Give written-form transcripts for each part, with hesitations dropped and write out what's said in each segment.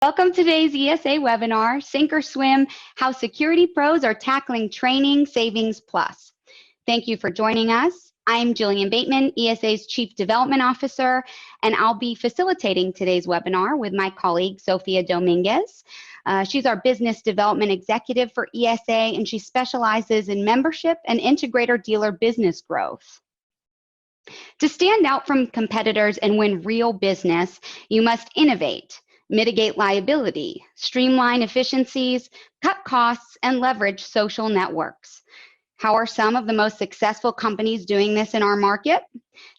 Welcome to today's ESA webinar, Sink or Swim, How Security Pros Are Tackling Training Savings Plus. Thank you for joining us. I'm Jillian Bateman, ESA's Chief Development Officer, and I'll be facilitating today's webinar with my colleague, Sofia Dominguez. She's our Business Development Executive for ESA, and she specializes in membership and integrator dealer business growth. To stand out from competitors and win real business, you must innovate, mitigate liability, streamline efficiencies, cut costs, and leverage social networks. How are some of the most successful companies doing this in our market?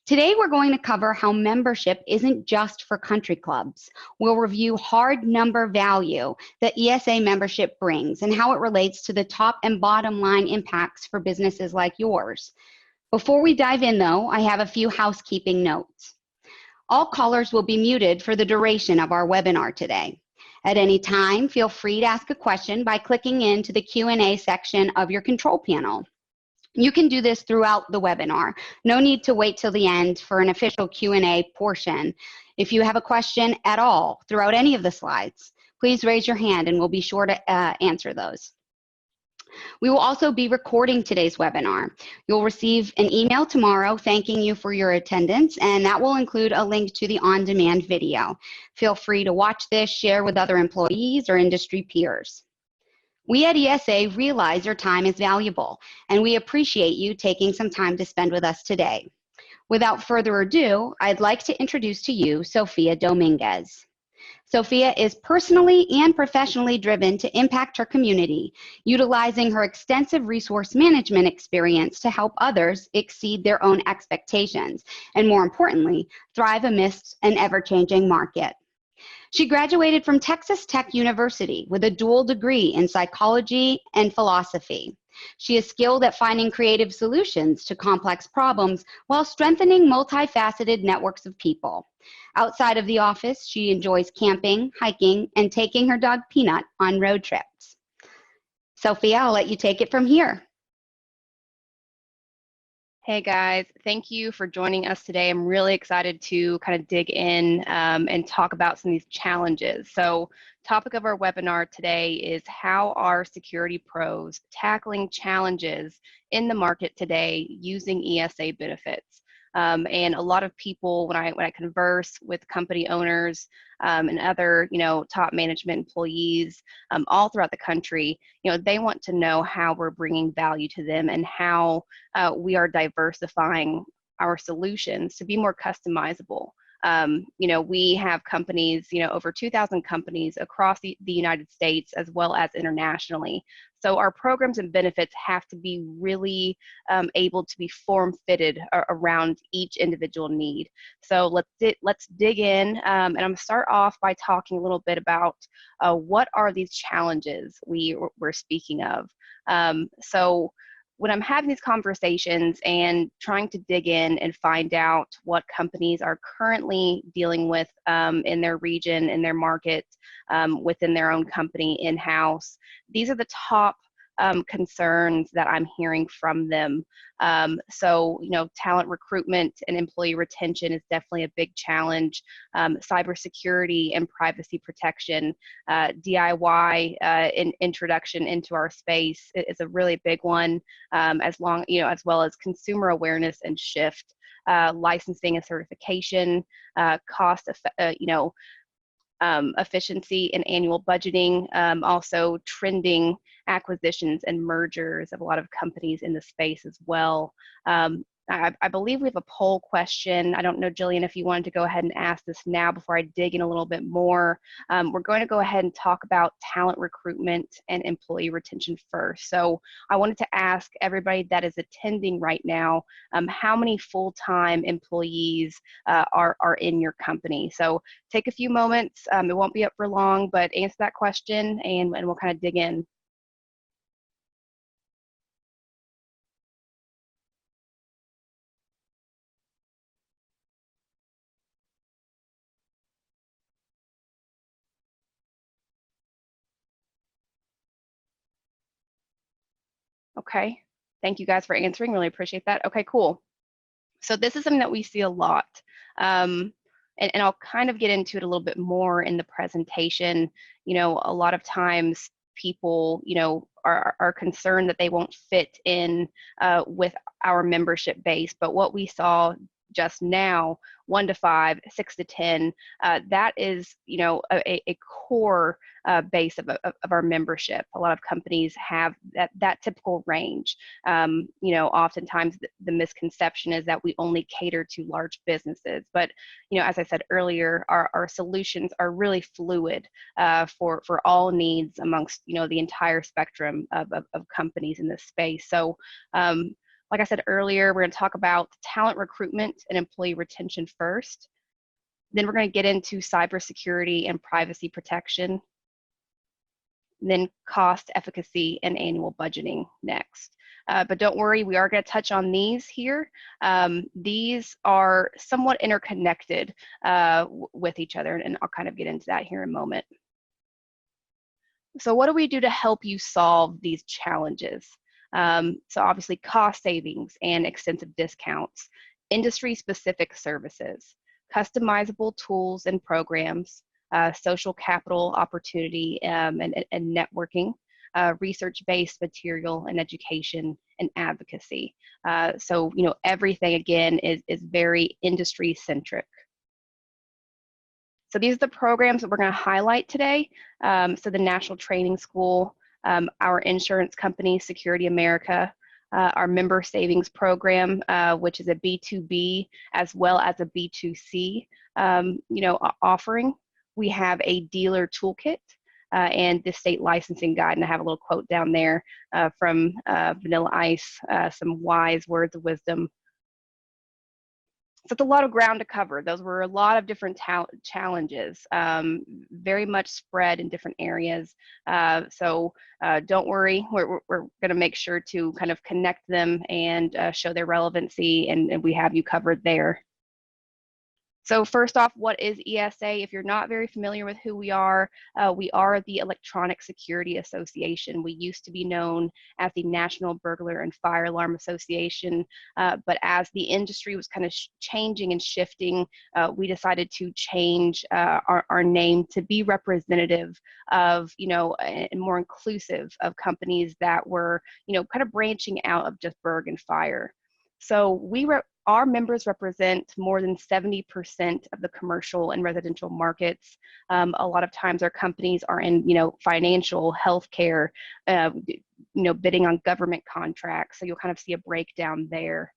Today, we're going to cover how membership isn't just for country clubs. We'll review hard number value that ESA membership brings and how it relates to the top and bottom line impacts for businesses like yours. Before we dive in, though, I have a few housekeeping notes. All callers will be muted for the duration of our webinar today. At any time, feel free to ask a question by clicking into the Q&A section of your control panel. You can do this throughout the webinar. No need to wait till the end for an official Q&A portion. If you have a question at all throughout any of the slides, please raise your hand and we'll be sure to answer those. We will also be recording today's webinar. You'll receive an email tomorrow thanking you for your attendance, and that will include a link to the on-demand video. Feel free to watch this, share with other employees or industry peers. We at ESA realize your time is valuable, and we appreciate you taking some time to spend with us today. Without further ado, I'd like to introduce to you Sofia Dominguez. Sofia is personally and professionally driven to impact her community, utilizing her extensive resource management experience to help others exceed their own expectations, and more importantly, thrive amidst an ever-changing market. She graduated from Texas Tech University with a dual degree in psychology and philosophy. She is skilled at finding creative solutions to complex problems while strengthening multifaceted networks of people. Outside of the office, she enjoys camping, hiking, and taking her dog Peanut on road trips. Sofia, I'll let you take it from here. Hey guys, thank you for joining us today. I'm really excited to kind of dig in and talk about some of these challenges. So, topic of our webinar today is how are security pros tackling challenges in the market today using ESA benefits? And a lot of people, when I converse with company owners and other, top management employees all throughout the country, they want to know how we're bringing value to them and how we are diversifying our solutions to be more customizable. We have companies, over 2,000 companies across the United States as well as internationally. So our programs and benefits have to be really able to be form-fitted around each individual need. So let's dig in, and I'm going to start off by talking a little bit about what are these challenges we're speaking of. So when I'm having these conversations and trying to dig in and find out what companies are currently dealing with in their region, in their market, within their own company in-house, these are the top concerns that I'm hearing from them. So, talent recruitment and employee retention is definitely a big challenge. Cybersecurity and privacy protection, DIY introduction into our space is a really big one, as well as consumer awareness and shift, licensing and certification, cost, efficiency and annual budgeting, also trending acquisitions and mergers of a lot of companies in the space as well. I believe we have a poll question. I don't know, Jillian, if you wanted to go ahead and ask this now before I dig in a little bit more. We're going to go ahead and talk about talent recruitment and employee retention first. So I wanted to ask everybody that is attending right now, how many full-time employees are in your company? So take a few moments. It won't be up for long, but answer that question and we'll kind of dig in. Okay, thank you guys for answering. Really appreciate that. Okay, cool. So this is something that we see a lot. and I'll kind of get into it a little bit more in the presentation. You know, a lot of times people, you know, are concerned that they won't fit in with our membership base, but what we saw just now, 1 to 5, 6 to 10, that is, you know, a core base of our membership. A lot of companies have that typical range. You know, oftentimes the misconception is that we only cater to large businesses, but, you know, as I said earlier, our solutions are really fluid for all needs amongst, you know, the entire spectrum of companies in this space. So like I said earlier, we're going to talk about talent recruitment and employee retention first. Then we're going to get into cybersecurity and privacy protection. Then cost, efficacy, and annual budgeting next. But don't worry, we are going to touch on these here. These are somewhat interconnected with each other, and I'll kind of get into that here in a moment. So what do we do to help you solve these challenges? So obviously cost savings and extensive discounts, industry-specific services, customizable tools and programs, social capital opportunity and networking, research-based material and education, and advocacy. So, you know, everything again is very industry-centric. So these are the programs that we're going to highlight today. So the National Training School, our insurance company, Security America, our Member Savings Program, which is a B2B as well as a B2C, you know, offering. We have a dealer toolkit and the state licensing guide, and I have a little quote down there from Vanilla Ice, some wise words of wisdom. So it's a lot of ground to cover. Those were a lot of different challenges, very much spread in different areas. So don't worry, we're going to make sure to kind of connect them and show their relevancy, and we have you covered there. So first off, what is ESA? If you're not very familiar with who we are the Electronic Security Association. We used to be known as the National Burglar and Fire Alarm Association, but as the industry was kind of changing and shifting, we decided to change our name to be representative of, you know, and more inclusive of companies that were, you know, kind of branching out of just Burg and Fire. So our members represent more than 70% of the commercial and residential markets. A lot of times our companies are in, you know, financial, healthcare, you know, bidding on government contracts. So you'll kind of see a breakdown there.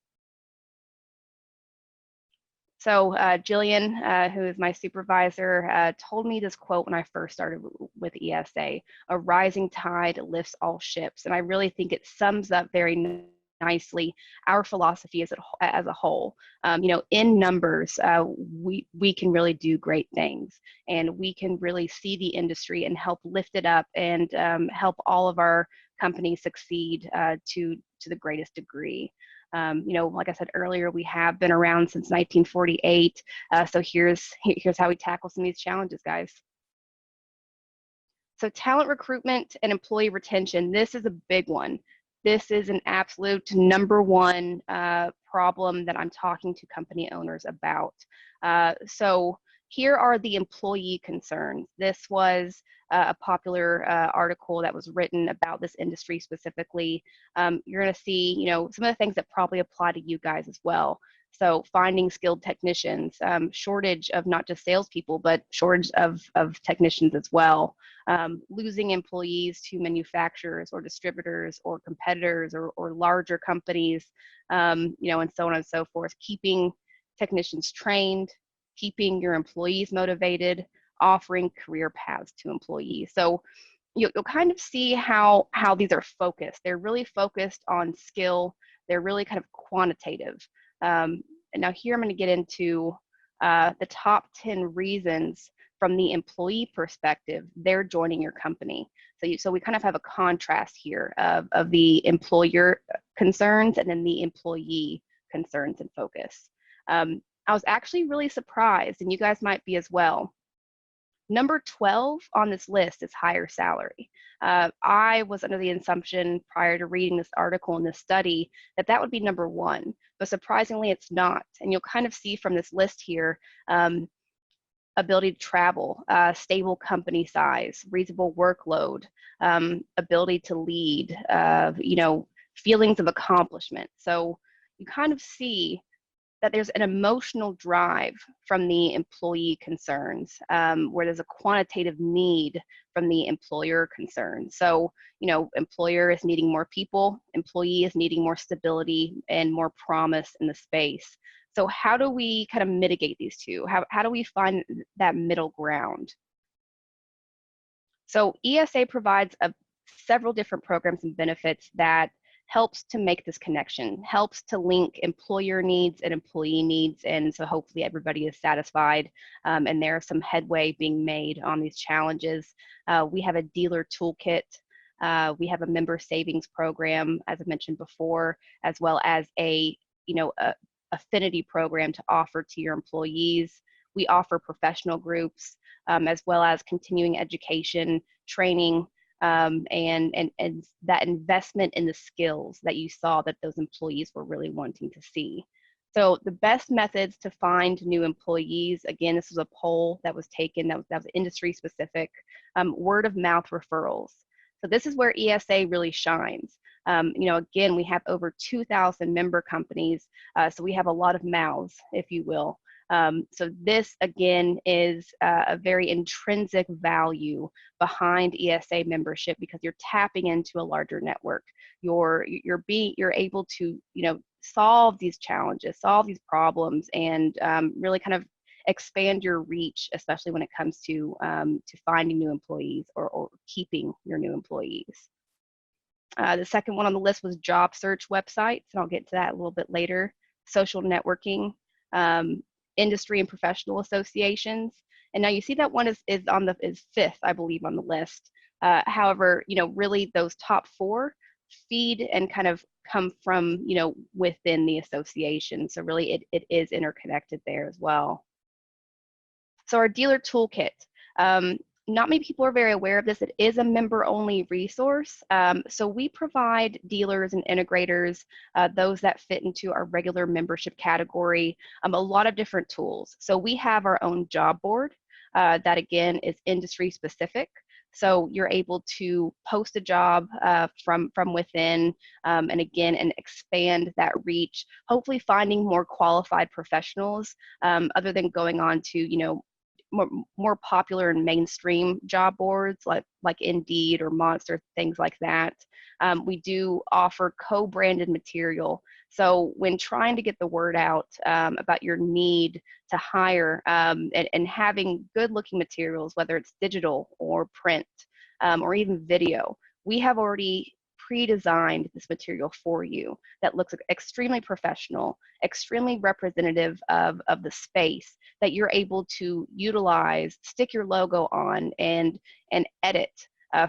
So Jillian, who is my supervisor, told me this quote when I first started with ESA: "A rising tide lifts all ships." And I really think it sums up very nicely our philosophy as a whole. You know, in numbers, we can really do great things, and we can really see the industry and help lift it up and help all of our companies succeed to the greatest degree. You know, like I said earlier, we have been around since 1948. So here's how we tackle some of these challenges, guys. So talent recruitment and employee retention, this is a big one. This is an absolute #1 problem that I'm talking to company owners about. So here are the employee concerns. This was a popular article that was written about this industry specifically. You're going to see, you know, some of the things that probably apply to you guys as well. So finding skilled technicians, shortage of not just salespeople, but shortage of technicians as well. Losing employees to manufacturers or distributors or competitors or larger companies, you know, and so on and so forth. Keeping technicians trained, keeping your employees motivated, offering career paths to employees. So you'll kind of see how these are focused. They're really focused on skill. They're really kind of quantitative. And now here I'm going to get into the top 10 reasons from the employee perspective they're joining your company. So we kind of have a contrast here of the employer concerns and then the employee concerns and focus. I was actually really surprised, and you guys might be as well. Number 12 on this list is higher salary. I was under the assumption prior to reading this article and this study that would be number 1, but surprisingly it's not. And you'll kind of see from this list here, ability to travel, stable company size, reasonable workload, ability to lead, feelings of accomplishment. So you kind of see that there's an emotional drive from the employee concerns, where there's a quantitative need from the employer concerns. So, employer is needing more people, employee is needing more stability and more promise in the space. So how do we kind of mitigate these two? How do we find that middle ground? So ESA provides several different programs and benefits that helps to make this connection, helps to link employer needs and employee needs, and so hopefully everybody is satisfied, and there's some headway being made on these challenges. We have a dealer toolkit. We have a member savings program, as I mentioned before, as well as a affinity program to offer to your employees. We offer professional groups, as well as continuing education, training, and that investment in the skills that you saw that those employees were really wanting to see. So the best methods to find new employees, again, this was a poll that was taken, that was industry specific, word of mouth referrals. So this is where ESA really shines. Again, we have over 2,000 member companies, so we have a lot of mouths, if you will. So this, again, is a very intrinsic value behind ESA membership, because you're tapping into a larger network. You're able to, solve these challenges, solve these problems, and really kind of expand your reach, especially when it comes to finding new employees or keeping your new employees. The second one on the list was job search websites, and I'll get to that a little bit later. Social networking, industry and professional associations. And now you see that one is fifth, I believe, on the list. However, really those top four feed and kind of come from, within the association. So really it is interconnected there as well. So our dealer toolkit, not many people are very aware of this. It is a member-only resource. So we provide dealers and integrators, those that fit into our regular membership category, a lot of different tools. So we have our own job board that, again, is industry specific. So you're able to post a job from within, and again, and expand that reach, hopefully finding more qualified professionals, other than going on to, more popular and mainstream job boards like Indeed or Monster, things like that. We do offer co-branded material. So when trying to get the word out about your need to hire, and having good looking materials, whether it's digital or print, or even video, we have already pre-designed this material for you that looks extremely professional, extremely representative of the space that you're able to utilize, stick your logo on, and edit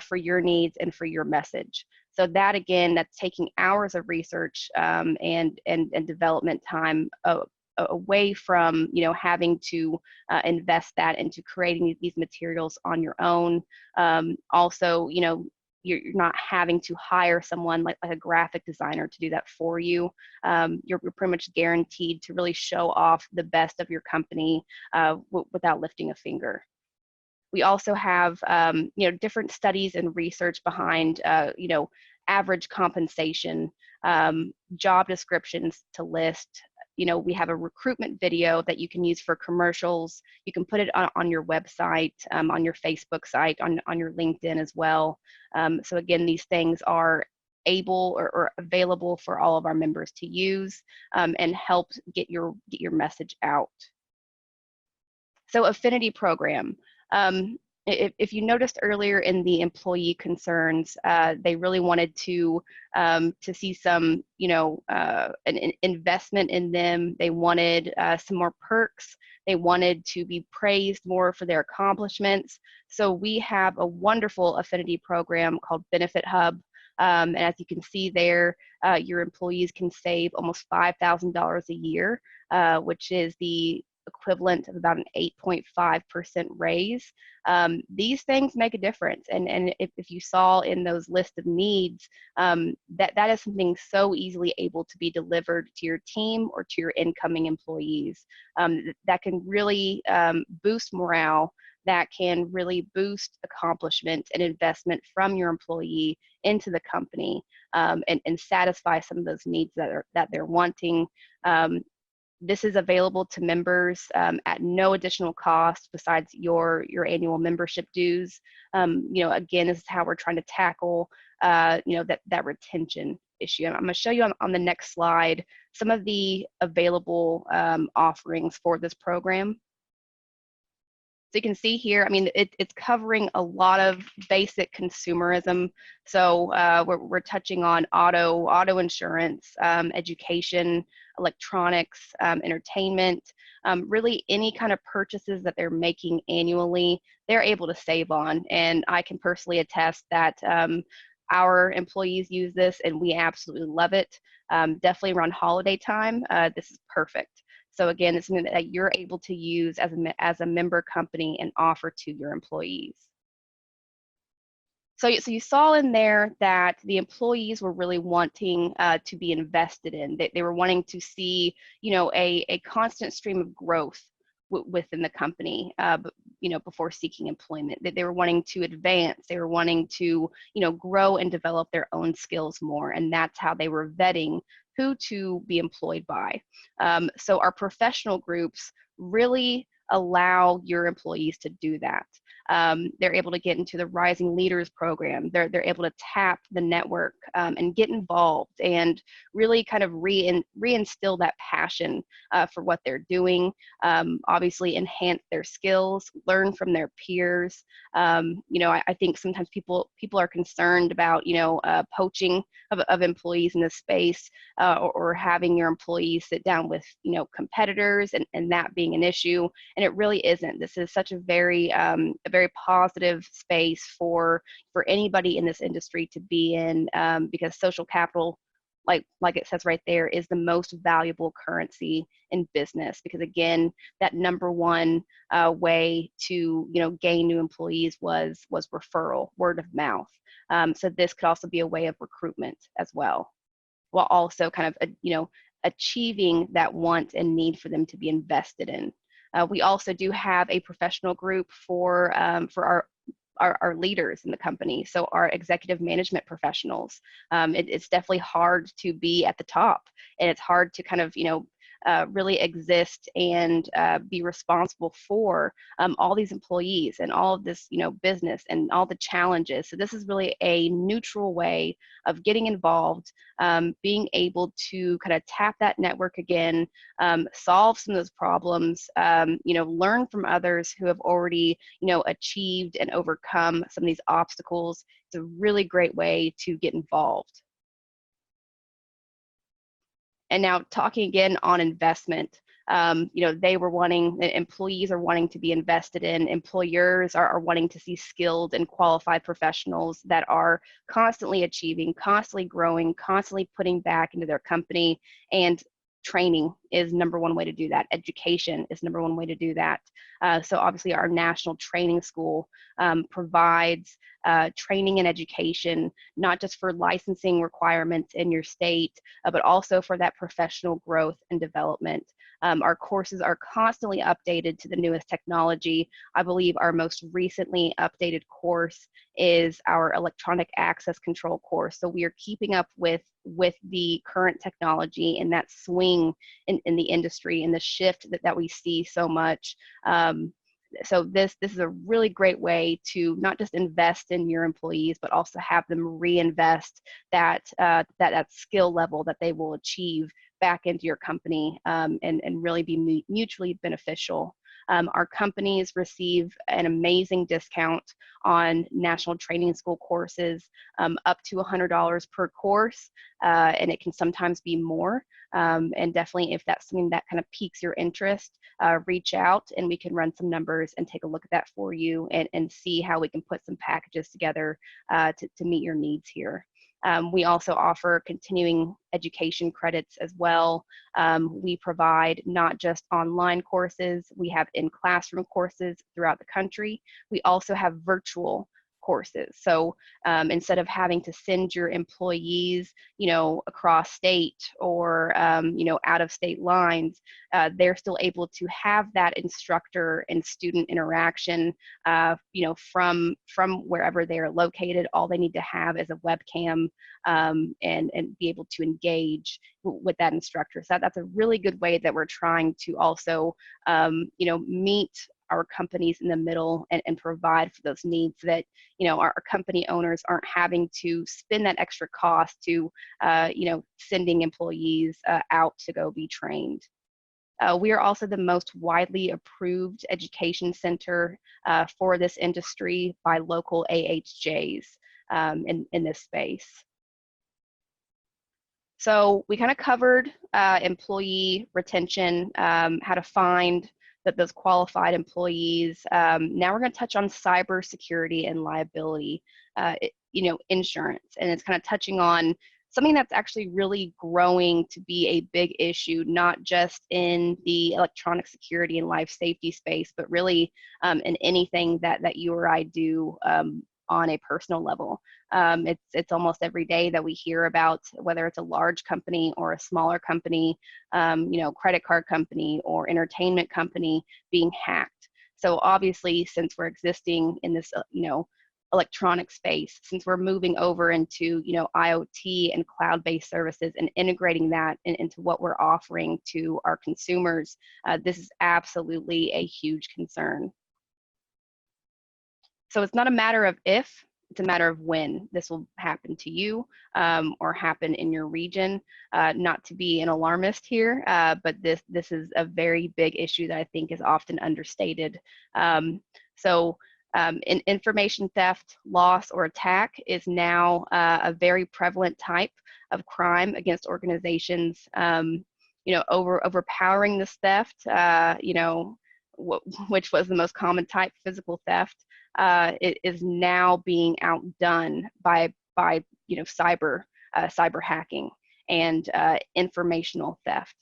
for your needs and for your message. So that, again, that's taking hours of research and development time away from having to invest that into creating these materials on your own. Also, you're not having to hire someone like a graphic designer to do that for you. You're pretty much guaranteed to really show off the best of your company without lifting a finger. We also have different studies and research behind average compensation, job descriptions to list. We have a recruitment video that you can use for commercials. You can put it on your website, on your Facebook site, on your LinkedIn as well. So again, these things are able or available for all of our members to use, and help get your message out. So Affinity Program. If you noticed earlier in the employee concerns, they really wanted to see some, an investment in them. They wanted some more perks. They wanted to be praised more for their accomplishments. So we have a wonderful affinity program called Benefit Hub. And as you can see there, your employees can save almost $5,000 a year, which is the equivalent of about an 8.5% raise. These things make a difference. And if you saw in those list of needs, that is something so easily able to be delivered to your team or to your incoming employees. That can really boost morale, that can really boost accomplishment and investment from your employee into the company, and satisfy some of those needs that they're wanting. This is available to members at no additional cost besides your annual membership dues. Again, this is how we're trying to tackle that retention issue. And I'm going to show you on the next slide some of the available offerings for this program. So you can see here, I mean, it's covering a lot of basic consumerism. So we're touching on auto insurance, education, electronics, entertainment, really any kind of purchases that they're making annually, they're able to save on. And I can personally attest that our employees use this and we absolutely love it. Definitely around holiday time, this is perfect. So again, it's something that you're able to use as a member company and offer to your employees. So you saw in there that the employees were really wanting to be invested in. They were wanting to see, a constant stream of growth within the company, before seeking employment. They were wanting to advance. They were wanting to, grow and develop their own skills more. And that's how they were vetting who to be employed by. So our professional groups really allow your employees to do that. They're able to get into the Rising Leaders program. They're able to tap the network and get involved and really kind of reinstill that passion for what they're doing. Obviously enhance their skills, learn from their peers. I think sometimes people are concerned about poaching of employees in this space, or having your employees sit down with competitors and that being an issue. And it really isn't. This is such a very positive space for anybody in this industry to be in, because social capital, like it says right there, is the most valuable currency in business. Because again, that number one way to gain new employees was referral, word of mouth. So this could also be a way of recruitment as well, while also kind of achieving that want and need for them to be invested in. We also do have a professional group for our leaders in the company, so our executive management professionals. It's definitely hard to be at the top, and it's hard to kind of really exist and be responsible for all these employees and all of this business and all the challenges. So this is really a neutral way of getting involved, being able to kind of tap that network again, solve some of those problems, learn from others who have already achieved and overcome some of these obstacles. It's a really great way to get involved. And now talking again on investment, they were wanting, employees are wanting to be invested in, employers are wanting to see skilled and qualified professionals that are constantly achieving, constantly growing, constantly putting back into their company. And training is number one way to do that. Education is number one way to do that. So obviously our national training school provides training and education, not just for licensing requirements in your state, but also for that professional growth and development. Our courses are constantly updated to the newest technology. I believe our most recently updated course is our electronic access control course. So we are keeping up with the current technology and that swing in the industry and the shift that we see so much. So this is a really great way to not just invest in your employees, but also have them reinvest that skill level that they will achieve back into your company, and really be mutually beneficial. Our companies receive an amazing discount on national training school courses, up to $100 per course, and it can sometimes be more. And definitely, if that's something that kind of piques your interest, reach out and we can run some numbers and take a look at that for you and see how we can put some packages together to meet your needs here. We also offer continuing education credits as well. We provide not just online courses, we have in-classroom courses throughout the country. We also have virtual courses. So instead of having to send your employees, across state or, out of state lines, they're still able to have that instructor and student interaction, from wherever they are located. All they need to have is a webcam, and be able to engage with that instructor. So that's a really good way that we're trying to also, meet our companies in the middle and provide for those needs so that, our company owners aren't having to spend that extra cost to, sending employees out to go be trained. We are also the most widely approved education center for this industry by local AHJs in this space. So we kind of covered employee retention, how to find those qualified employees. Now we're going to touch on cybersecurity and liability, insurance, and it's kind of touching on something that's actually really growing to be a big issue, not just in the electronic security and life safety space, but really in anything that you or I do on a personal level. It's almost every day that we hear about, whether it's a large company or a smaller company, credit card company or entertainment company being hacked. So obviously, since we're existing in this, electronic space, since we're moving over into, IoT and cloud-based services and integrating that into what we're offering to our consumers, this is absolutely a huge concern. So it's not a matter of if, it's a matter of when this will happen to you or happen in your region. Not to be an alarmist here, but this is a very big issue that I think is often understated. In information theft, loss, or attack is now a very prevalent type of crime against organizations. Overpowering this theft, which was the most common type, physical theft, it is now being outdone by cyber hacking and informational theft.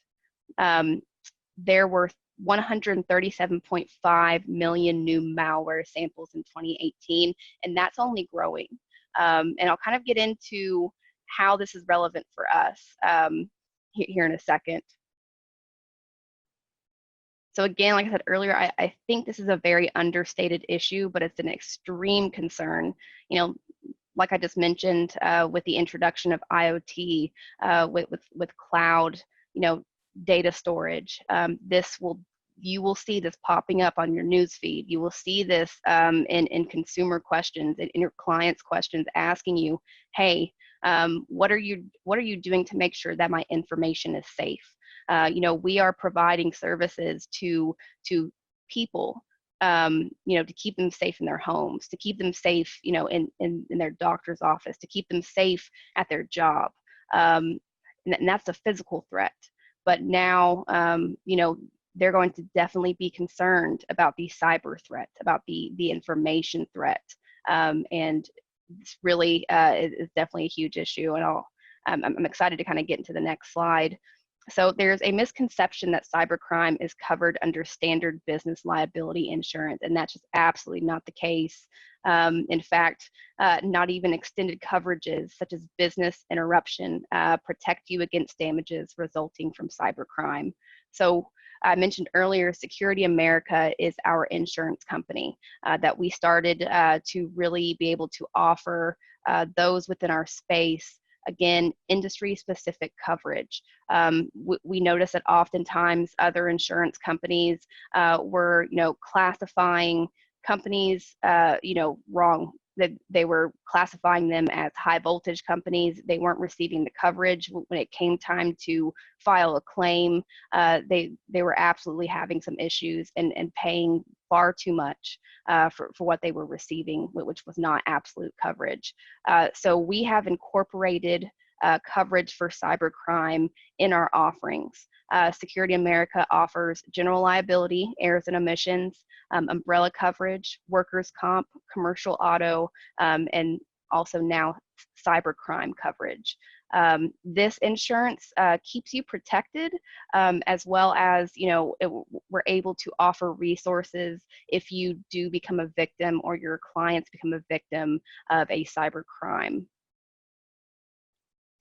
There were 137.5 million new malware samples in 2018, and that's only growing. And I'll kind of get into how this is relevant for us here in a second. So again, like I said earlier, I think this is a very understated issue, but it's an extreme concern. Like I just mentioned, with the introduction of IoT, with cloud, data storage, you will see this popping up on your news feed. You will see this in consumer questions, in your clients' questions, asking you, hey, what are you doing to make sure that my information is safe? We are providing services to people, to keep them safe in their homes, to keep them safe, in their doctor's office, to keep them safe at their job. And that's a physical threat. But now, they're going to definitely be concerned about the cyber threat, about the information threat. And this really is definitely a huge issue. And I'm excited to kind of get into the next slide. So there's a misconception that cybercrime is covered under standard business liability insurance, and that's just absolutely not the case. In fact, not even extended coverages such as business interruption protect you against damages resulting from cybercrime. So I mentioned earlier, Security America is our insurance company that we started to really be able to offer those within our space, again, industry-specific coverage. We notice that oftentimes other insurance companies were, classifying companies, wrong. That they were classifying them as high voltage companies. They weren't receiving the coverage when it came time to file a claim. They were absolutely having some issues and paying far too much for what they were receiving, which was not absolute coverage. So we have incorporated coverage for cybercrime in our offerings. Security America offers general liability, errors and omissions, umbrella coverage, workers' comp, commercial auto, and also now cybercrime coverage. This insurance keeps you protected, as well as, we're able to offer resources if you do become a victim or your clients become a victim of a cybercrime.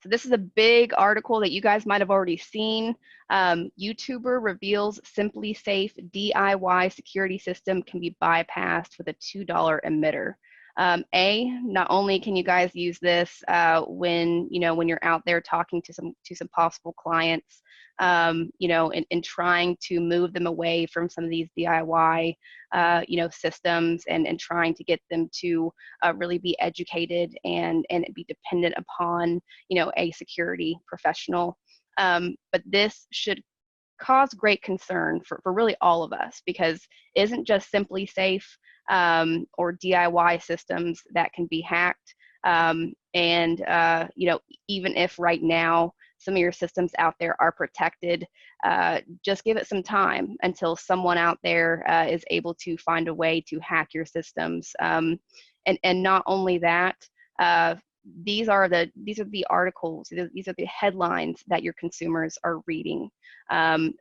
So this is a big article that you guys might have already seen. YouTuber reveals Simply Safe DIY security system can be bypassed with a $2 emitter. Not only can you guys use this when you're out there talking to some possible clients, and trying to move them away from some of these DIY systems, and trying to get them to really be educated and be dependent upon a security professional. But this should cause great concern for really all of us, because it isn't just Simply Safe or DIY systems that can be hacked. Even if right now some of your systems out there are protected, just give it some time until someone out there is able to find a way to hack your systems. And not only that, these are the articles, these are the headlines that your consumers are reading.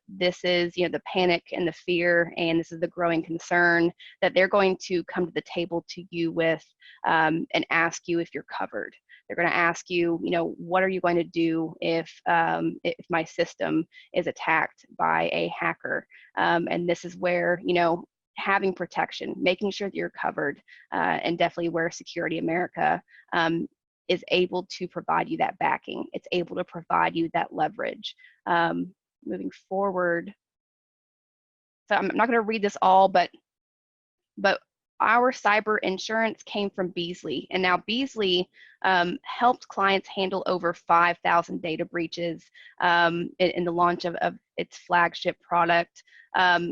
This is the panic and the fear, and this is the growing concern that they're going to come to the table to you with, and ask you if you're covered. They're going to ask you, what are you going to do if my system is attacked by a hacker? And this is where having protection, making sure that you're covered, and definitely where Security America is able to provide you that backing. It's able to provide you that leverage. Moving forward, so I'm not going to read this all, but our cyber insurance came from Beasley, and now Beasley helped clients handle over 5,000 data breaches in the launch of its flagship product.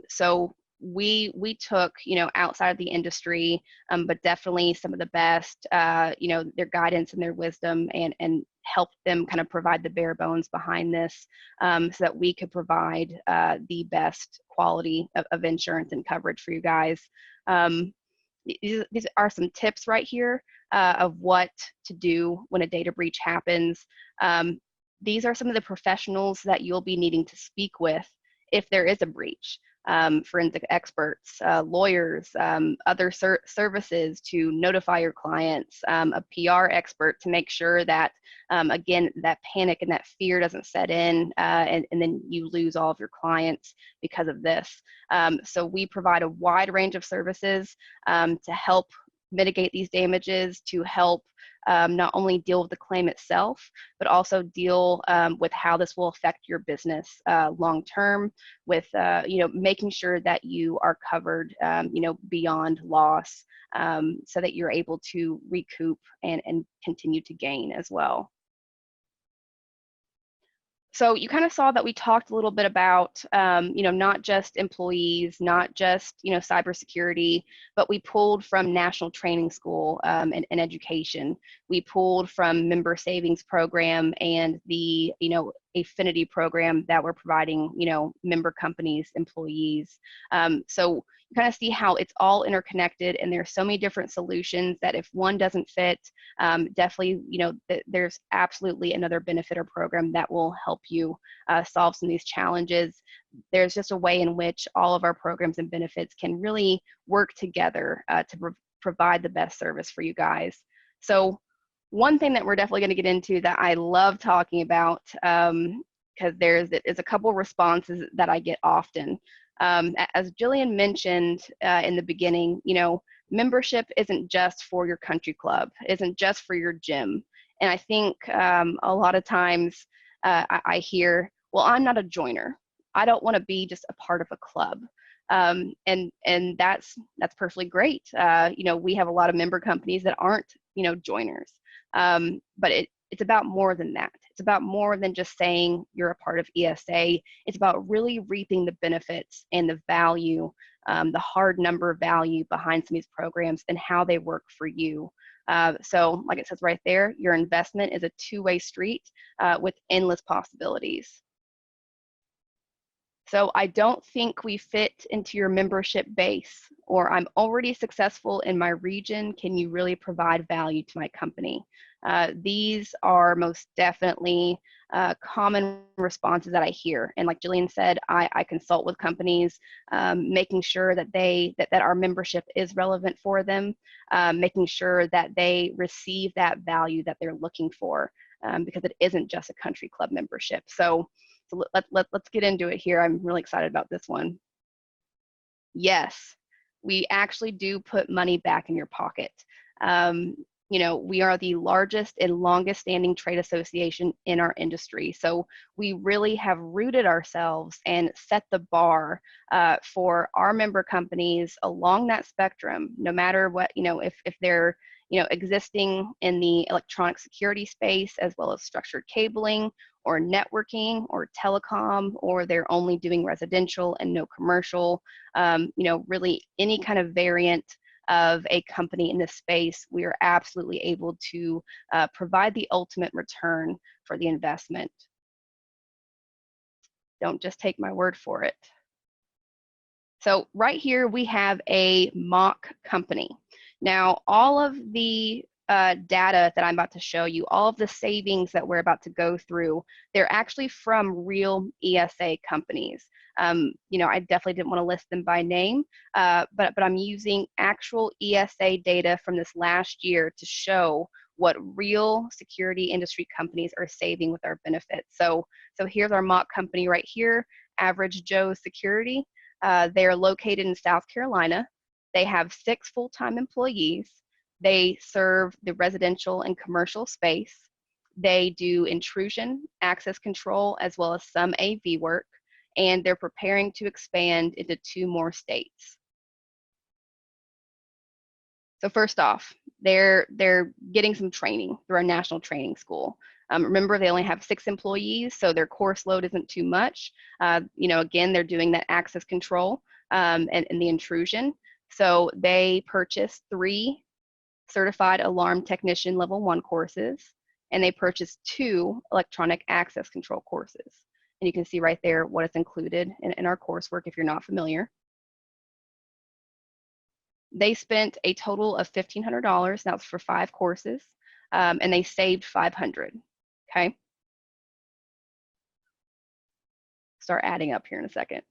So we took, outside of the industry, but definitely some of the best, their guidance and their wisdom, and helped them kind of provide the bare bones behind this, so that we could provide the best quality of insurance and coverage for you guys. These are some tips right here of what to do when a data breach happens. These are some of the professionals that you'll be needing to speak with if there is a breach. Forensic experts, lawyers, other services to notify your clients, a PR expert to make sure that, again, that panic and that fear doesn't set in, and then you lose all of your clients because of this. So we provide a wide range of services to help mitigate these damages, to help not only deal with the claim itself, but also deal with how this will affect your business long term, with making sure that you are covered beyond loss, so that you're able to recoup and continue to gain as well. So you kind of saw that we talked a little bit about, not just employees, not just, cybersecurity, but we pulled from National Training School and education. We pulled from Member Savings Program and the, Affinity Program that we're providing, member companies, employees. So you kind of see how it's all interconnected, and there's so many different solutions that if one doesn't fit, definitely, there's absolutely another benefit or program that will help you solve some of these challenges. There's just a way in which all of our programs and benefits can really work together to provide the best service for you guys. So one thing that we're definitely going to get into that I love talking about, because there's a couple responses that I get often. As Jillian mentioned in the beginning, membership isn't just for your country club, isn't just for your gym. And I think a lot of times I hear, well, I'm not a joiner. I don't want to be just a part of a club. And that's perfectly great. We have a lot of member companies that aren't, joiners. But it's about more than that. It's about more than just saying you're a part of ESA. It's about really reaping the benefits and the value, the hard number value behind some of these programs and how they work for you. So like it says right there, your investment is a two-way street with endless possibilities. So I don't think we fit into your membership base, or I'm already successful in my region. Can you really provide value to my company? These are most definitely common responses that I hear. And like Jillian said, I consult with companies, making sure that that our membership is relevant for them, making sure that they receive that value that they're looking for, because it isn't just a country club membership. So let's get into it here. I'm really excited about this one. Yes, we actually do put money back in your pocket. You know, we are the largest and longest standing trade association in our industry. So we really have rooted ourselves and set the bar for our member companies along that spectrum, no matter what, you know, if they're, you know, existing in the electronic security space, as well as structured cabling or networking or telecom, or they're only doing residential and no commercial, you know, really any kind of variant of a company in this space, we are absolutely able to provide the ultimate return for the investment. Don't just take my word for it. So right here, we have a mock company. Now, all of the data that I'm about to show you, all of the savings that we're about to go through, they're actually from real ESA companies. You know, I definitely didn't want to list them by name, but I'm using actual ESA data from this last year to show what real security industry companies are saving with our benefits. So here's our mock company right here, Average Joe Security. They're located in South Carolina. They have 6 full-time employees. They serve the residential and commercial space. They do intrusion, access control, as well as some AV work, and they're preparing to expand into 2 more states. So first off, they're getting some training through our national training school. Remember, they only have 6 employees, so their course load isn't too much. You know, again, they're doing that access control and the intrusion. So they purchased 3 certified alarm technician level 1 courses, and they purchased 2 electronic access control courses. And you can see right there what is included in our coursework if you're not familiar. They spent a total of $1,500. That was for 5 courses, and they saved $500. Okay. Start adding up here in a second.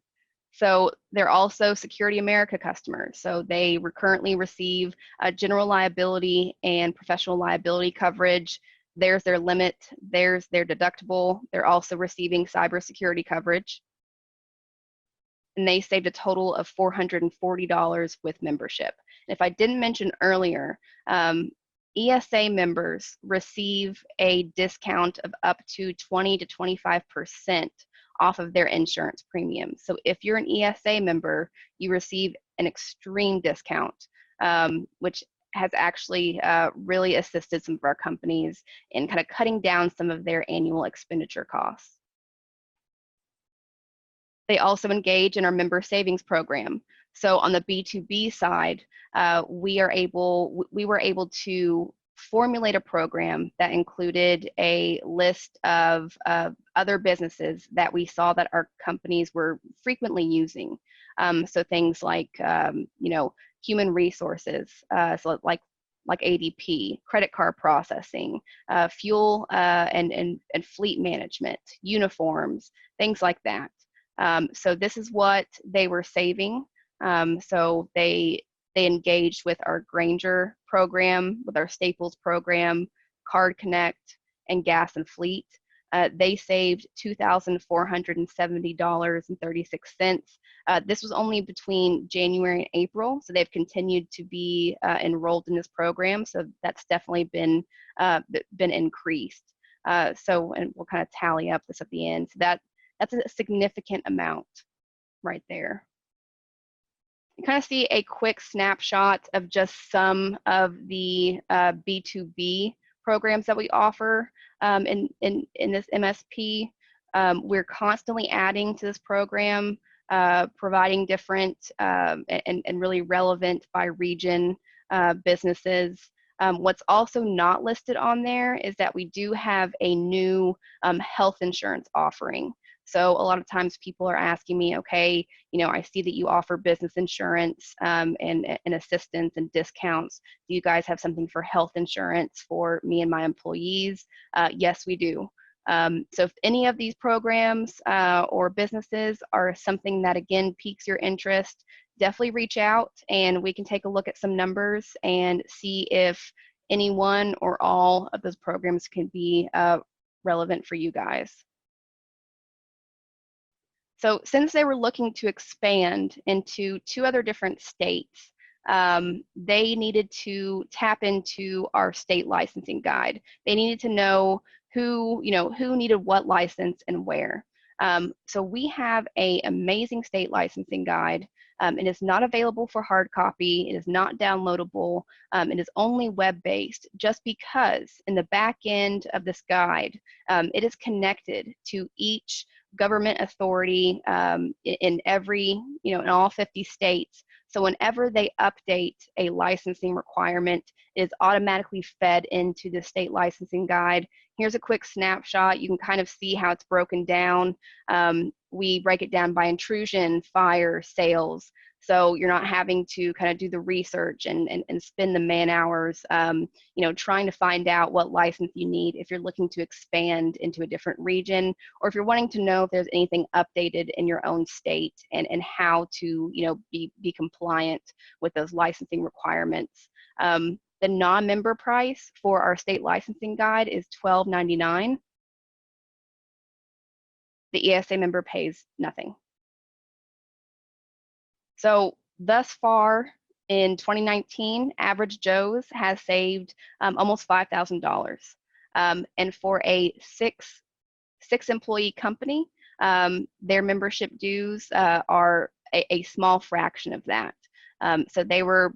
So they're also Security America customers. So they currently receive general liability and professional liability coverage. There's their limit. There's their deductible. They're also receiving cybersecurity coverage. And they saved a total of $440 with membership. And if I didn't mention earlier, ESA members receive a discount of up to 20 to 25% off of their insurance premium. So if you're an ESA member, you receive an extreme discount, which has actually really assisted some of our companies in kind of cutting down some of their annual expenditure costs. They also engage in our member savings program. So on the B2B side, we were able to formulate a program that included a list of other businesses that we saw that our companies were frequently using. So things like, you know, human resources, so like ADP, credit card processing, fuel and fleet management, uniforms, things like that. So this is what they were saving. So they engaged with our Granger program, with our Staples program, Card Connect, and Gas and Fleet. They saved $2,470.36. This was only between January and April, so they've continued to be enrolled in this program. So that's definitely been increased. So, and we'll kind of tally up this at the end. So that's a significant amount right there. You kind of see a quick snapshot of just some of the B2B programs that we offer in this MSP. We're constantly adding to this program, providing different and really relevant by region businesses. What's also not listed on there is that we do have a new health insurance offering. So a lot of times people are asking me, okay, I see that you offer business insurance and assistance and discounts. Do you guys have something for health insurance for me and my employees? Yes, we do. So if any of these programs or businesses are something that, again, piques your interest, definitely reach out and we can take a look at some numbers and see if any one or all of those programs can be relevant for you guys. So since they were looking to expand into 2 other different states, they needed to tap into our state licensing guide. They needed to know who needed what license and where. So we have an amazing state licensing guide. It is not available for hard copy. It is not downloadable. It is only web-based, just because in the back end of this guide, it is connected to each government authority in all 50 states. So whenever they update a licensing requirement, it is automatically fed into the state licensing guide. Here's a quick snapshot. You can kind of see how it's broken down. We break it down by intrusion, fire, sales. So you're not having to kind of do the research and spend the man hours, trying to find out what license you need if you're looking to expand into a different region, or if you're wanting to know if there's anything updated in your own state and how to, be compliant with those licensing requirements. The non-member price for our state licensing guide is $12.99. The ESA member pays nothing. So thus far in 2019, Average Joe's has saved almost $5,000. And for a six employee company, their membership dues are a small fraction of that. So they were,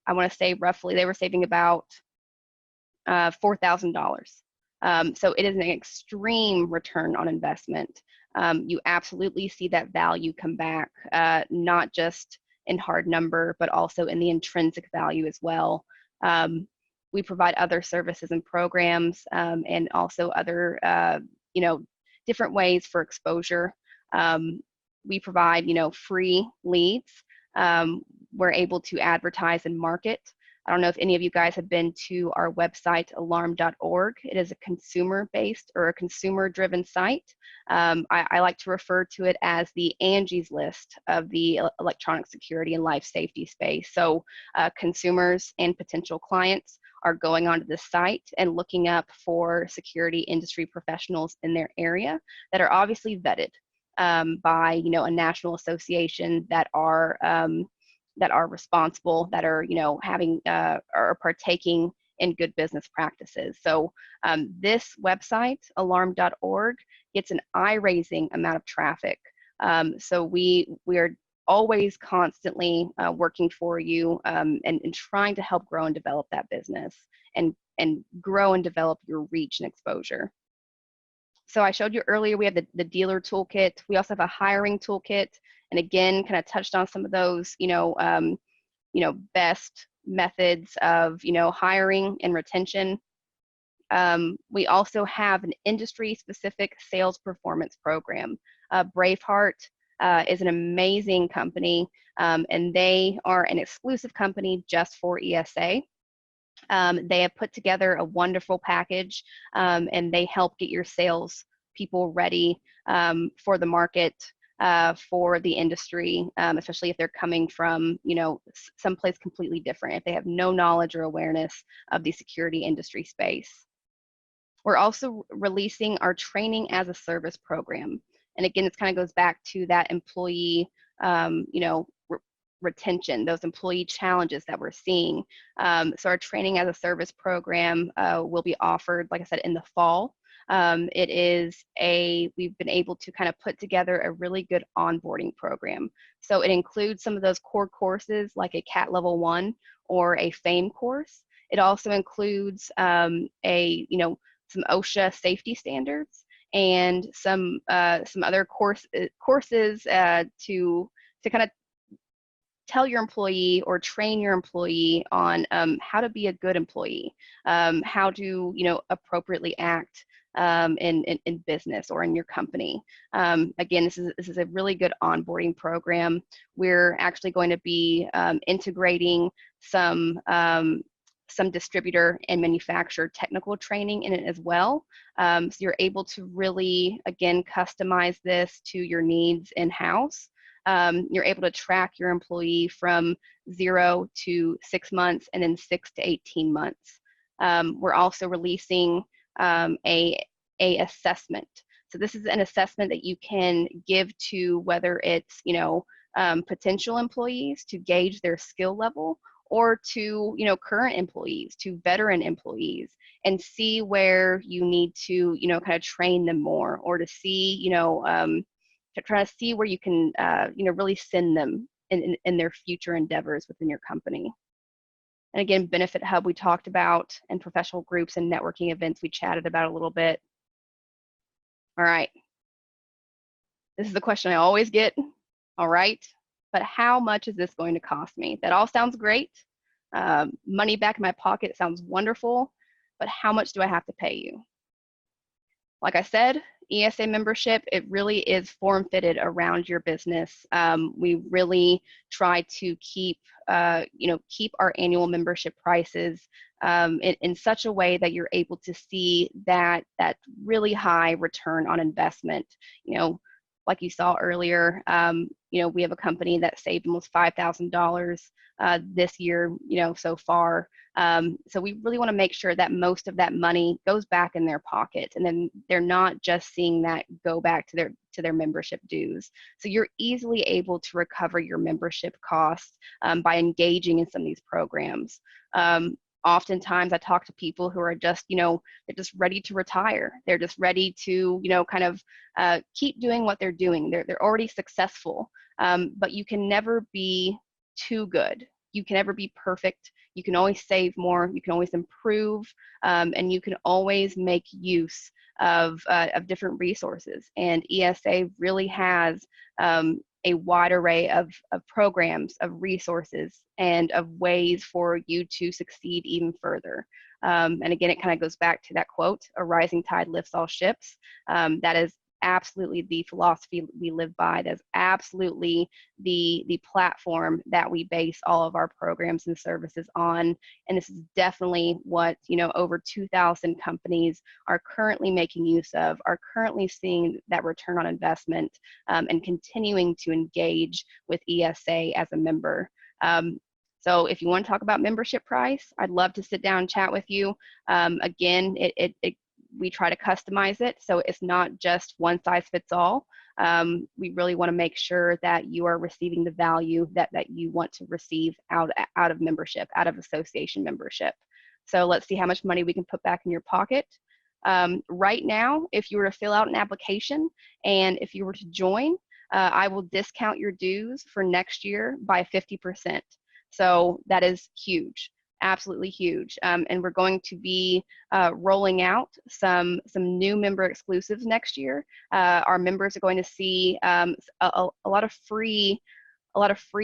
I want to say roughly, they were saving about $4,000. So it is an extreme return on investment. You absolutely see that value come back, not just in hard number, but also in the intrinsic value as well. We provide other services and programs, and also other, different ways for exposure. We provide, free leads. We're able to advertise and market. I don't know if any of you guys have been to our website, alarm.org. It is a consumer-based or a consumer-driven site. I like to refer to it as the Angie's List of the electronic security and life safety space. So consumers and potential clients are going onto this site and looking up for security industry professionals in their area that are obviously vetted by a national association that are responsible, that are having or partaking in good business practices. So this website, alarm.org, gets an eye-raising amount of traffic. So we are always constantly working for you and trying to help grow and develop that business and grow and develop your reach and exposure. So I showed you earlier, we have the dealer toolkit. We also have a hiring toolkit. And again, kind of touched on some of those, best methods of, hiring and retention. We also have an industry-specific sales performance program. Braveheart is an amazing company, and they are an exclusive company just for ESA. They have put together a wonderful package, and they help get your sales people ready for the market, for the industry, especially if they're coming from, someplace completely different, if they have no knowledge or awareness of the security industry space. We're also releasing our training as a service program. And again, this kind of goes back to that employee, retention, those employee challenges that we're seeing. So our training as a service program will be offered, like I said, in the fall. We've been able to kind of put together a really good onboarding program. So it includes some of those core courses like a CAT Level 1 or a FAME course. It also includes some OSHA safety standards and some other courses to kind of tell your employee or train your employee on how to be a good employee, how to, appropriately act in business or in your company. Again, this is a really good onboarding program. We're actually going to be integrating some distributor and manufacturer technical training in it as well. So you're able to really, again, customize this to your needs in-house. You're able to track your employee from 0 to 6 months and then 6 to 18 months. We're also releasing a assessment. So this is an assessment that you can give to whether it's, potential employees to gauge their skill level, or to, current employees, to veteran employees, and see where you need to, kind of train them more, or to see, to try to see where you can, really send them in their future endeavors within your company. And again, Benefit Hub we talked about, and professional groups and networking events we chatted about a little bit. All right. This is the question I always get. All right, but how much is this going to cost me? That all sounds great. Money back in my pocket sounds wonderful, but how much do I have to pay you? Like I said, ESA membership, it really is form-fitted around your business. We really try to keep our annual membership prices in such a way that you're able to see that really high return on investment. Like you saw earlier, we have a company that saved almost $5,000 this year, so far. So we really want to make sure that most of that money goes back in their pocket, and then they're not just seeing that go back to their membership dues. So you're easily able to recover your membership costs by engaging in some of these programs. Oftentimes I talk to people who are just, they're just ready to retire. They're just ready to, kind of keep doing what they're doing. They're already successful, but you can never be too good. You can never be perfect. You can always save more. You can always improve, and you can always make use of different resources. And ESA really has a wide array of programs, of resources, and of ways for you to succeed even further. And again, it kind of goes back to that quote, "A rising tide lifts all ships." That is absolutely the philosophy we live by. That's absolutely the platform that we base all of our programs and services on. And this is definitely what, over 2,000 companies are currently making use of, are currently seeing that return on investment, and continuing to engage with ESA as a member. So if you want to talk about membership price, I'd love to sit down and chat with you. Again, we try to customize it, so it's not just one size fits all. We really want to make sure that you are receiving the value that you want to receive out of membership, out of association membership. So let's see how much money we can put back in your pocket. Right now, if you were to fill out an application and if you were to join, I will discount your dues for next year by 50%. So that is huge. Absolutely huge. And we're going to be rolling out some new member exclusives next year. Our members are going to see a lot of free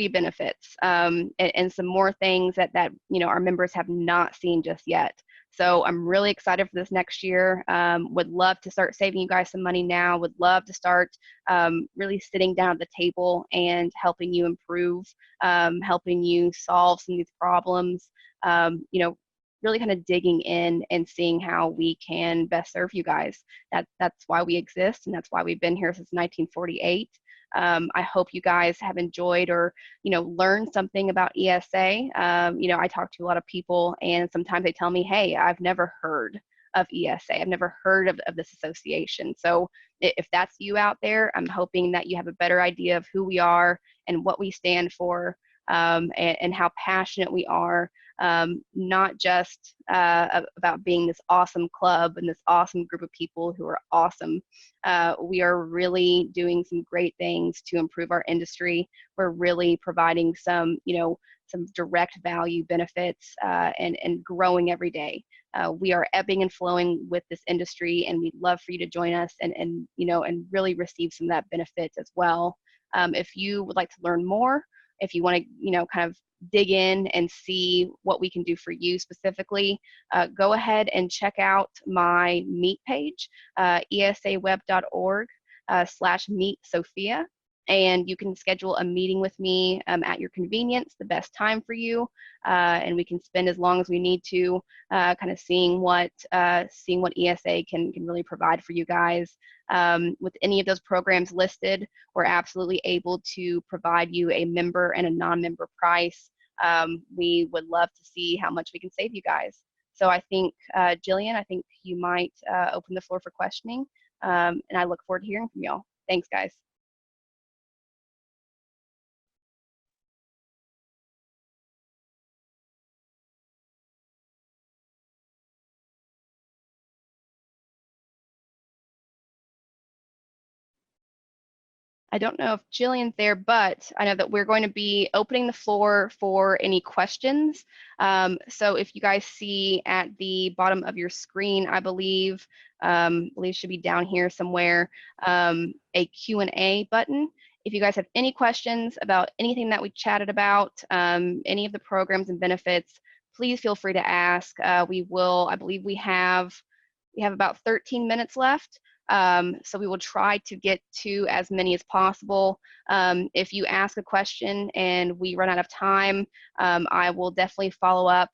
benefits, and some more things that our members have not seen just yet. So I'm really excited for this next year. Would love to start saving you guys some money now. Would love to start really sitting down at the table and helping you improve, helping you solve some of these problems. Really kind of digging in and seeing how we can best serve you guys. That's why we exist, and that's why we've been here since 1948. I hope you guys have enjoyed or, learned something about ESA. I talk to a lot of people, and sometimes they tell me, hey, I've never heard of ESA. I've never heard of this association. So if that's you out there, I'm hoping that you have a better idea of who we are and what we stand for, and how passionate we are, not just about being this awesome club and this awesome group of people who are awesome. We are really doing some great things to improve our industry. We're really providing some direct value benefits, and growing every day. We are ebbing and flowing with this industry, and we'd love for you to join us and really receive some of that benefit as well. If you would like to learn more, if you want to, kind of dig in and see what we can do for you specifically, go ahead and check out my Meet page, esaweb.org/meet Sophia. And you can schedule a meeting with me at your convenience, the best time for you, and we can spend as long as we need to, kind of seeing what ESA can really provide for you guys. With any of those programs listed, we're absolutely able to provide you a member and a non-member price. We would love to see how much we can save you guys. So I think, Jillian, I think you might open the floor for questioning, and I look forward to hearing from y'all. Thanks, guys. I don't know if Jillian's there, but I know that we're going to be opening the floor for any questions. So if you guys see at the bottom of your screen, I believe it should be down here somewhere, a Q&A button. If you guys have any questions about anything that we chatted about, any of the programs and benefits, please feel free to ask. I believe we have about 13 minutes left. So we will try to get to as many as possible. If you ask a question and we run out of time, I will definitely follow up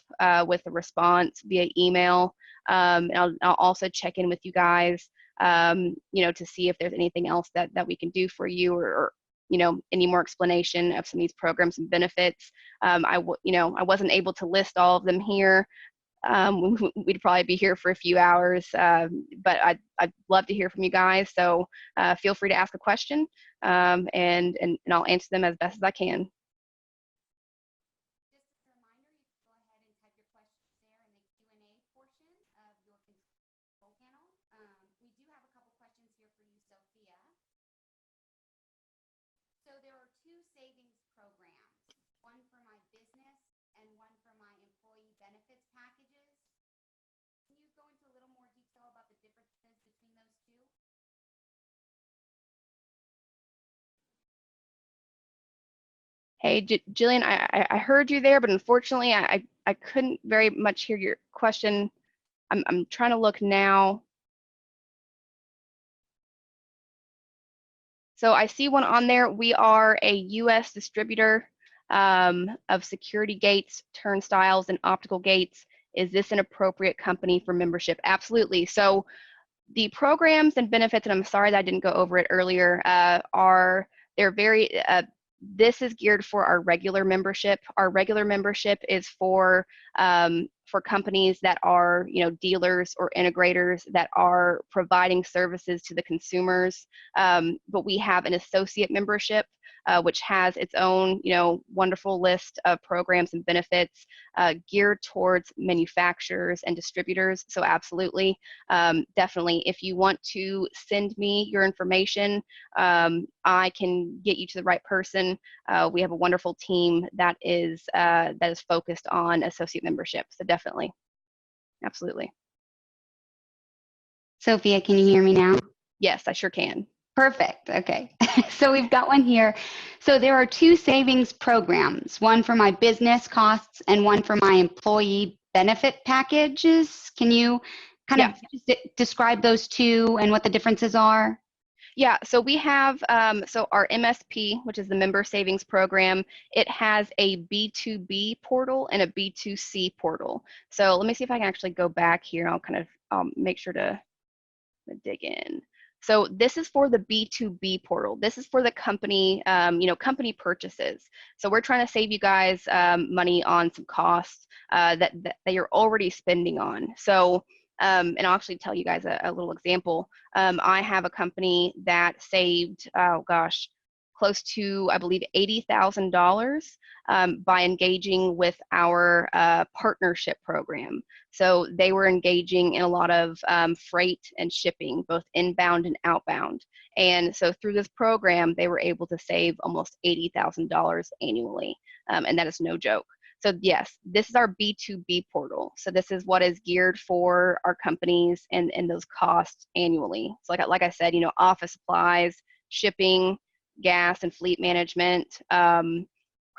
with a response via email. And I'll also check in with you guys, to see if there's anything else that we can do for you, or any more explanation of some of these programs and benefits. I wasn't able to list all of them here. We'd probably be here for a few hours, but I'd love to hear from you guys. So feel free to ask a question, and I'll answer them as best as I can. Just as a reminder, you can go ahead and type your questions there in the Q&A portion of your control panel. We do have a couple questions here for you, Sophia. So there are two savings programs, one for my business and one for my employee benefits packages. Can you go into a little more detail about the differences between those two? Hey, Jillian, I heard you there, but unfortunately I couldn't very much hear your question. I'm trying to look now. So I see one on there. We are a U.S. distributor of security gates, turnstiles, and optical gates. Is this an appropriate company for membership? Absolutely. So the programs and benefits, and I'm sorry that I didn't go over it earlier, this is geared for our regular membership. Our regular membership is for companies that are, dealers or integrators that are providing services to the consumers. But we have an associate membership, which has its own, wonderful list of programs and benefits geared towards manufacturers and distributors. So absolutely, definitely, if you want to send me your information, I can get you to the right person. We have a wonderful team that is focused on associate membership. So definitely, absolutely. Sophia, can you hear me now? Yes, I sure can. Perfect. Okay. So we've got one here. So there are two savings programs, one for my business costs and one for my employee benefit packages. Can you kind of just describe those two and what the differences are? Yeah, so we have, so our MSP, which is the Member Savings Program, it has a B2B portal and a B2C portal. So let me see if I can actually go back here. I'll make sure to dig in. So this is for the B2B portal. This is for the company, company purchases. So we're trying to save you guys money on some costs that you're already spending on. So, and I'll actually tell you guys a little example. I have a company that saved, close to, I believe, $80,000 by engaging with our partnership program. So they were engaging in a lot of freight and shipping, both inbound and outbound. And so through this program, they were able to save almost $80,000 annually. And that is no joke. So yes, this is our B2B portal. So this is what is geared for our companies and those costs annually. So like I said, office supplies, shipping, gas and fleet management,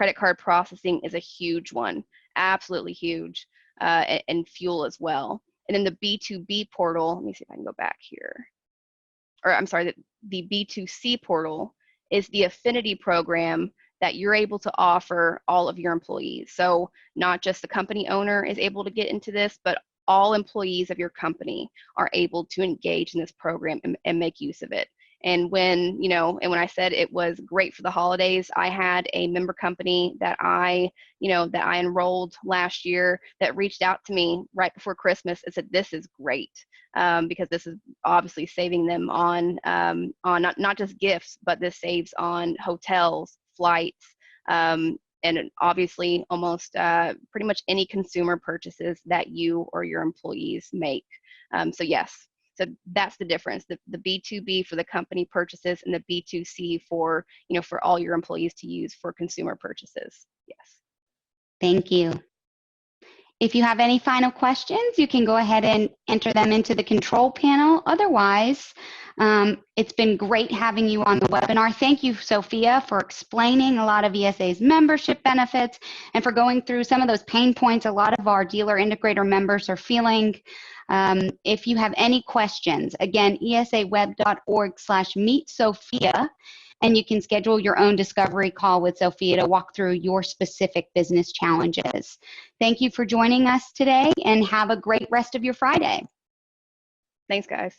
credit card processing is a huge one, absolutely huge, and fuel as well. And then the B2B portal, let me see if I can go back here. Or I'm sorry, the B2C portal is the Affinity program that you're able to offer all of your employees. So not just the company owner is able to get into this, but all employees of your company are able to engage in this program and make use of it. And when, when I said it was great for the holidays, I had a member company that I enrolled last year that reached out to me right before Christmas and said, this is great, because this is obviously saving them on not just gifts, but this saves on hotels, flights, and obviously almost pretty much any consumer purchases that you or your employees make. So yes. So that's the difference, the B2B for the company purchases and the B2C for, for all your employees to use for consumer purchases. Yes. Thank you. If you have any final questions, you can go ahead and enter them into the control panel. Otherwise, it's been great having you on the webinar. Thank you, Sophia, for explaining a lot of ESA's membership benefits and for going through some of those pain points a lot of our dealer integrator members are feeling. If you have any questions, again, esaweb.org/meet-Sophia, and you can schedule your own discovery call with Sophia to walk through your specific business challenges. Thank you for joining us today, and have a great rest of your Friday. Thanks, guys.